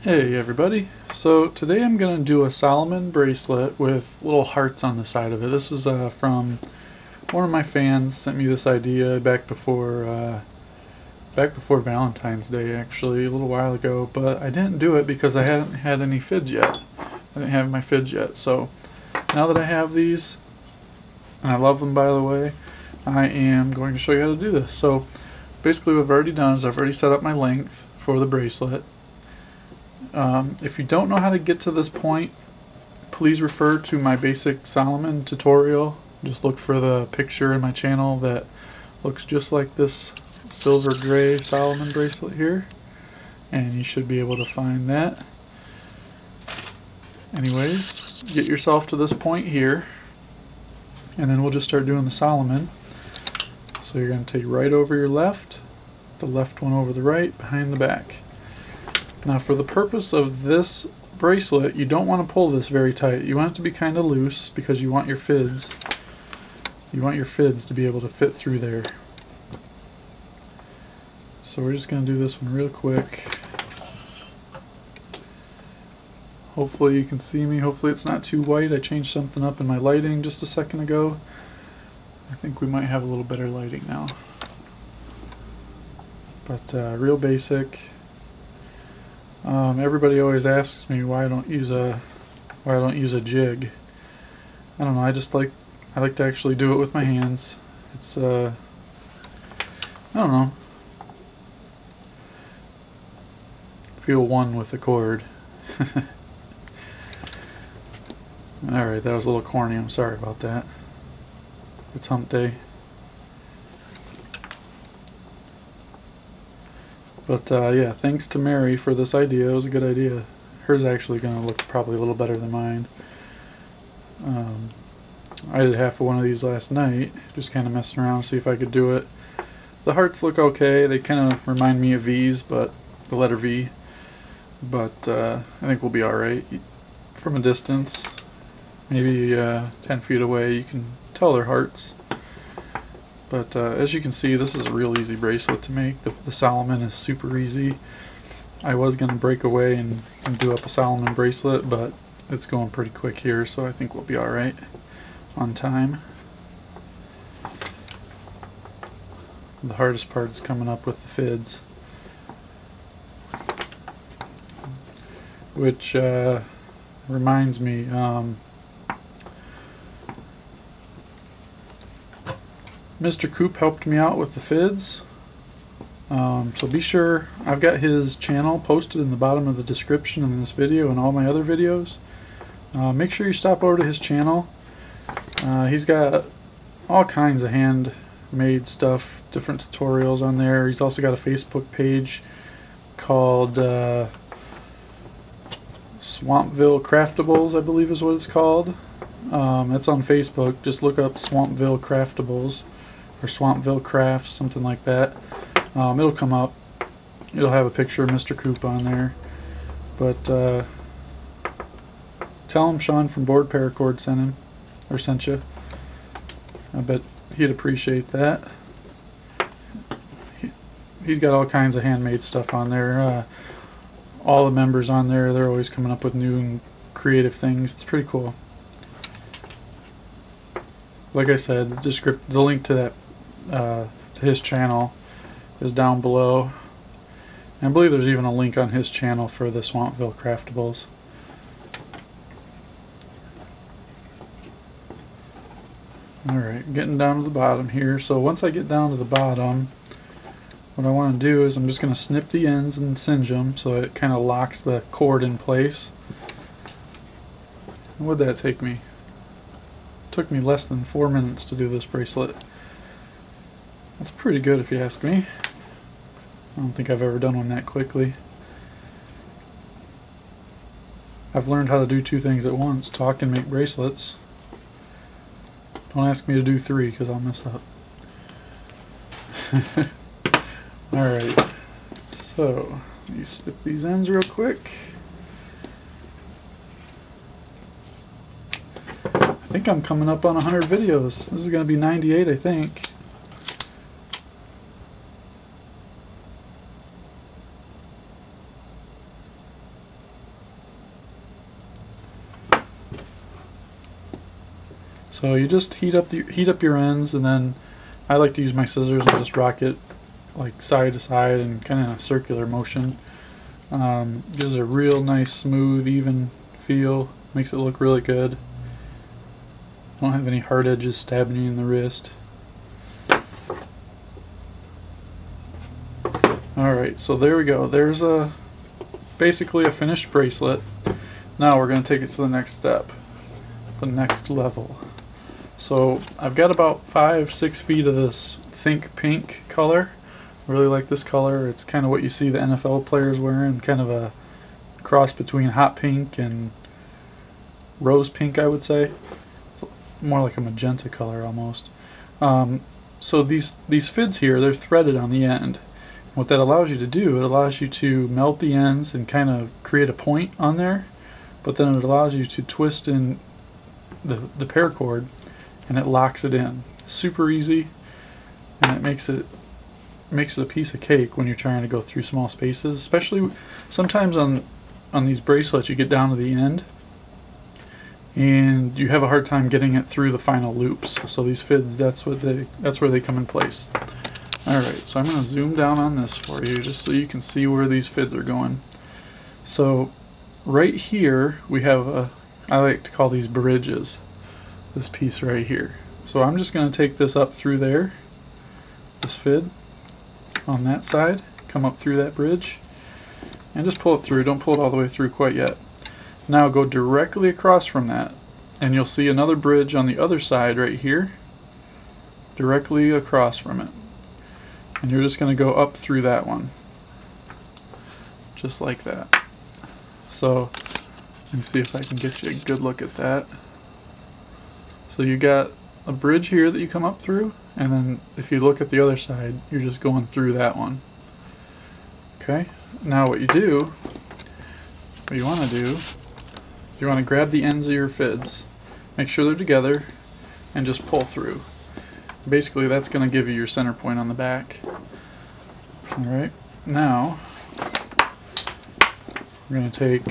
Hey everybody, so today I'm going to do a Solomon bracelet with little hearts on the side of it. This is from one of my fans. Sent me this idea back before Valentine's Day, actually, a little while ago, but I didn't do it because I hadn't had any fids yet. I didn't have my fids yet, so now that I have these, and I love them by the way, I am going to show you how to do this. So basically what I've already done is I've already set up my length for the bracelet. If you don't know how to get to this point, please refer to my basic Solomon tutorial. Just look for the picture in my channel that looks just like this silver gray Solomon bracelet here, and you should be able to find that. Anyways, get yourself to this point here, and then we'll just start doing the Solomon. So you're going to take right over your left, the left one over the right, behind the back. Now for the purpose of this bracelet, you don't want to pull this very tight. You want it to be kind of loose because you want your fids. You want your fids to be able to fit through there. So we're just going to do this one real quick. Hopefully you can see me. Hopefully it's not too white. I changed something up in my lighting just a second ago. I think we might have a little better lighting now. But real basic. Everybody always asks me why I don't use a jig. I don't know. I like to actually do it with my hands. It's I don't know. Feel one with the cord. All right, that was a little corny. I'm sorry about that. It's hump day. But yeah, thanks to Mary for this idea. It was a good idea. Hers actually going to look probably a little better than mine. I did half of one of these last night, just kind of messing around to see if I could do it. The hearts look okay. They kind of remind me of V's, but the letter V. But I think we'll be alright. From a distance, maybe 10 feet away, you can tell they're hearts. But as you can see, this is a real easy bracelet to make. The Solomon is super easy. I was going to break away and do up a Solomon bracelet, but it's going pretty quick here, so I think we'll be alright on time. The hardest part is coming up with the fids, which reminds me, Mr. Coop helped me out with the fids, so be sure, I've got his channel posted in the bottom of the description in this video and all my other videos. Make sure you stop over to his channel. He's got all kinds of handmade stuff, different tutorials on there. He's also got a Facebook page called Swampville Craftables, I believe is what it's called. It's on Facebook. Just look up Swampville Craftables or Swampville Crafts, something like that. It'll come up. It'll have a picture of Mr. Coop on there. But tell him Sean from BoredParacord sent you. I bet he'd appreciate that. He's got all kinds of handmade stuff on there. All the members on there, they're always coming up with new and creative things. It's pretty cool. Like I said, the link to that to his channel is down below. And I believe there's even a link on his channel for the Swampville Craftables. Alright, getting down to the bottom here. So once I get down to the bottom, what I want to do is I'm just going to snip the ends and singe them so it kind of locks the cord in place. What would that take me? It took me less than 4 minutes to do this bracelet. That's pretty good if you ask me. I don't think I've ever done one that quickly. I've learned how to do 2 things at once, talk and make bracelets. Don't ask me to do 3 because I'll mess up. Alright, so let me snip these ends real quick. I think I'm coming up on 100 videos. This is going to be 98, I think. So you just heat up your ends, and then I like to use my scissors and just rock it like side to side and kind of circular motion. Gives a real nice, smooth, even feel. Makes it look really good. Don't have any hard edges stabbing you in the wrist. Alright, so there we go. There's basically a finished bracelet. Now we're going to take it to the next step, the next level. So I've got about 5-6 feet of this Think Pink color. Really like this color. It's kind of what you see the NFL players wearing, kind of a cross between hot pink and rose pink, I would say. It's more like a magenta color almost. So these fids here, they're threaded on the end. What that allows you to do, it allows you to melt the ends and kind of create a point on there, but then it allows you to twist in the paracord and it locks it in. Super easy, and it makes it a piece of cake when you're trying to go through small spaces, especially sometimes on these bracelets you get down to the end and you have a hard time getting it through the final loops. So these fids, that's where they come in place. Alright, so I'm going to zoom down on this for you just so you can see where these fids are going. So right here we have I like to call these bridges, this piece right here. So I'm just going to take this up through there, this fid on that side, come up through that bridge and just pull it through. Don't pull it all the way through quite yet. Now go directly across from that and you'll see another bridge on the other side right here, directly across from it. And you're just going to go up through that one, just like that. So let me see if I can get you a good look at that. So you got a bridge here that you come up through, and then if you look at the other side, you're just going through that one. Okay, now what you want to do, you want to grab the ends of your fids, make sure they're together, and just pull through. Basically that's going to give you your center point on the back. Alright, now we're going to take,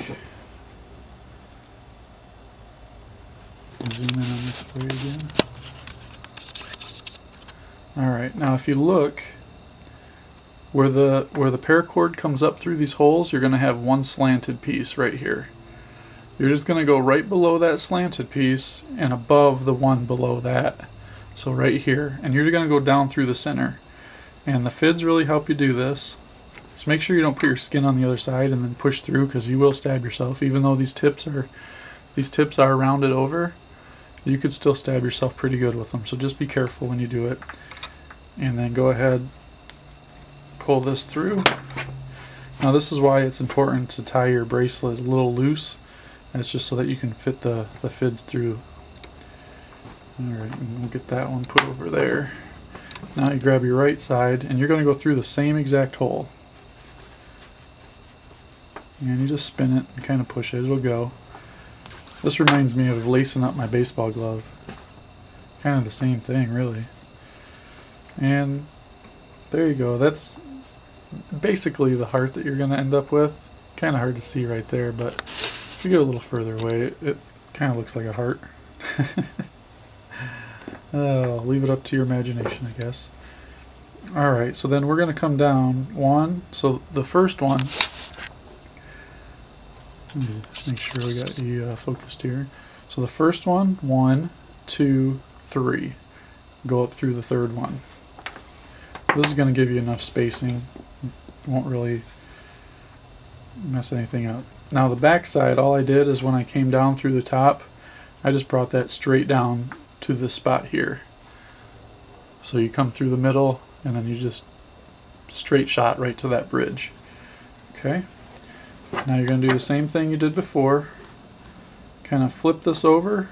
zoom in on this for you again. Alright, now if you look where the paracord comes up through these holes, you're going to have one slanted piece right here. You're just going to go right below that slanted piece and above the one below that. So right here, and you're going to go down through the center, and the fids really help you do this. Just make sure you don't put your skin on the other side and then push through, because you will stab yourself. Even though these tips are rounded over, you could still stab yourself pretty good with them. So just be careful when you do it, and then go ahead, pull this through. Now this is why it's important to tie your bracelet a little loose. That's just so that you can fit the fids through. Alright, we'll get that one put over there. Now you grab your right side and you're going to go through the same exact hole. And you just spin it and kind of push it, it'll go. This reminds me of lacing up my baseball glove. Kind of the same thing, really. And there you go. That's basically the heart that you're going to end up with. Kind of hard to see right there, but if you get a little further away, it kind of looks like a heart. I'll leave it up to your imagination, I guess. Alright, so then we're going to come down one. So the first one, let me make sure we got you focused here. So the first one, 1, 2, 3. Go up through the third one. This is going to give you enough spacing. Won't really mess anything up. Now the back side, all I did is when I came down through the top, I just brought that straight down to this spot here. So you come through the middle and then you just straight shot right to that bridge. Okay, now you're going to do the same thing you did before. Kind of flip this over,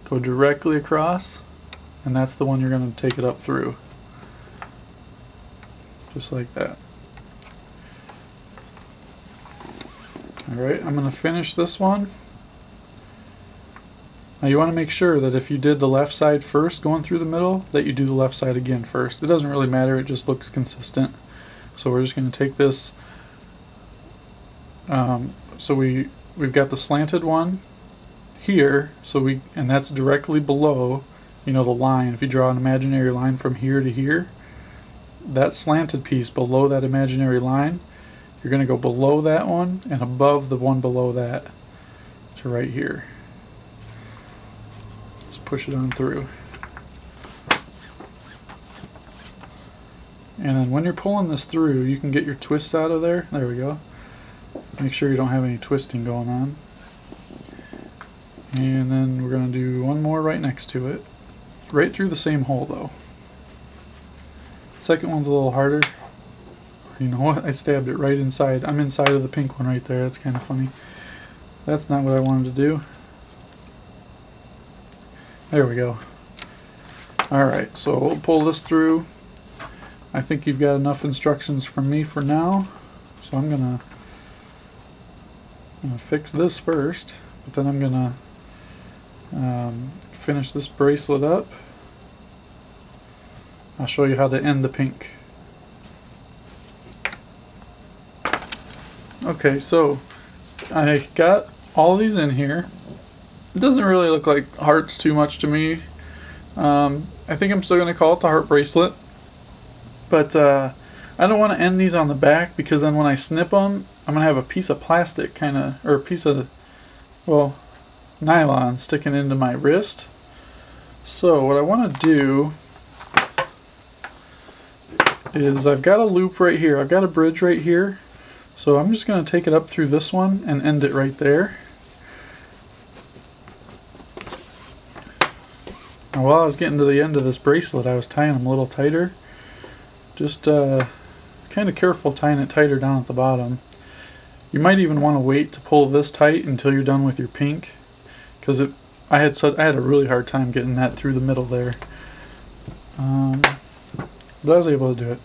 go directly across, and that's the one you're going to take it up through. Just like that. Alright, I'm going to finish this one. Now you want to make sure that if you did the left side first going through the middle, that you do the left side again first. It doesn't really matter, it just looks consistent. So we're just going to take this, so we've got the slanted one here, and that's directly below, you know, the line. If you draw an imaginary line from here to here, that slanted piece below that imaginary line, you're going to go below that one and above the one below that to right here. Just push it on through. And then when you're pulling this through, you can get your twists out of there. There we go. Make sure you don't have any twisting going on. And then we're going to do one more right next to it. Right through the same hole though. Second one's a little harder. You know what? I stabbed it right inside. I'm inside of the pink one right there. That's kind of funny. That's not what I wanted to do. There we go. Alright, so we'll pull this through. I think you've got enough instructions from me for now. So I'm gonna fix this first, but then I'm gonna finish this bracelet up. I'll show you how to end the pink. Okay, so I got all these in here. It doesn't really look like hearts too much to me. I think I'm still going to call it the heart bracelet. But I don't want to end these on the back, because then when I snip them, I'm going to have a piece of plastic or a piece of, well, nylon sticking into my wrist. So what I want to do is I've got a loop right here. I've got a bridge right here. So I'm just going to take it up through this one and end it right there. Now while I was getting to the end of this bracelet, I was tying them a little tighter. Just kind of careful tying it tighter down at the bottom. You might even want to wait to pull this tight until you're done with your pink, because I had a really hard time getting that through the middle there. But I was able to do it.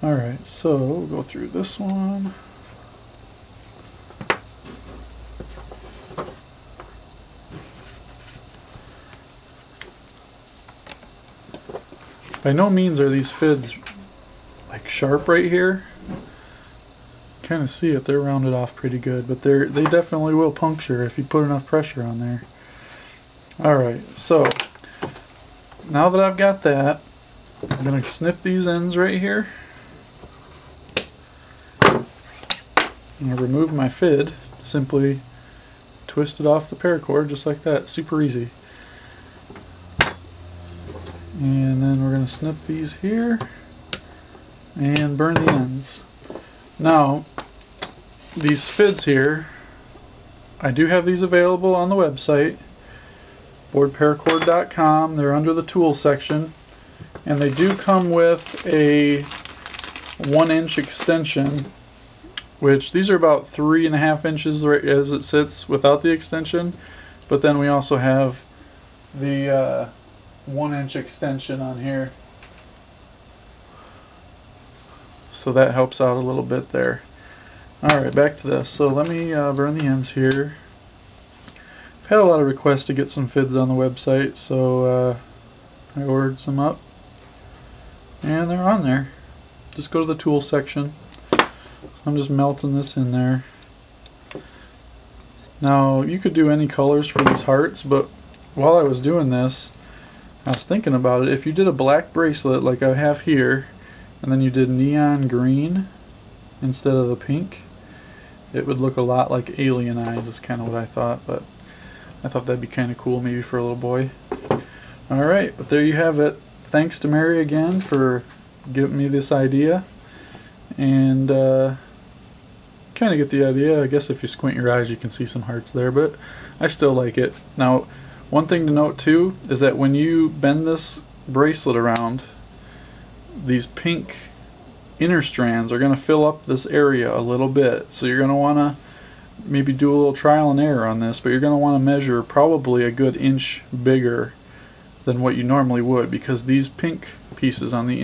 Alright, so we'll go through this one. By no means are these fids like sharp right here. Kind of see it, they're rounded off pretty good, but they definitely will puncture if you put enough pressure on there. Alright, so now that I've got that, I'm going to snip these ends right here. I'm going to remove my fid, simply twist it off the paracord just like that, super easy. And then we're going to snip these here and burn the ends. Now, these fids here, I do have these available on the website, BoredParacord.com. They're under the tools section, and they do come with a 1-inch extension, which these are about 3.5 inches right as it sits without the extension, but then we also have the 1-inch extension on here, so that helps out a little bit there. Alright, back to this. So let me burn the ends here. I've had a lot of requests to get some fids on the website, so I ordered some up, and they're on there. Just go to the tool section. I'm just melting this in there. Now you could do any colors for these hearts, but while I was doing this, I was thinking about it. If you did a black bracelet like I have here, and then you did neon green instead of the pink, it would look a lot like alien eyes, is kind of what I thought, but I thought that'd be kind of cool maybe for a little boy. Alright, but there you have it. Thanks to Mary again for giving me this idea, and kind of get the idea. I guess if you squint your eyes you can see some hearts there, but I still like it. Now, one thing to note too is that when you bend this bracelet around, these pink inner strands are going to fill up this area a little bit, so you're going to want to maybe do a little trial and error on this, but you're going to want to measure probably a good inch bigger than what you normally would, because these pink pieces on the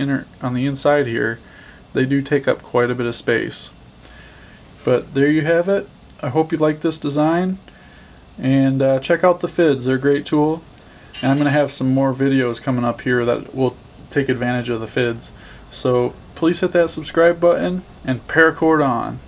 inside here, they do take up quite a bit of space. But there you have it. I hope you like this design, and check out the fids. They're a great tool, and I'm going to have some more videos coming up here that will take advantage of the fids. So please hit that subscribe button and paracord on.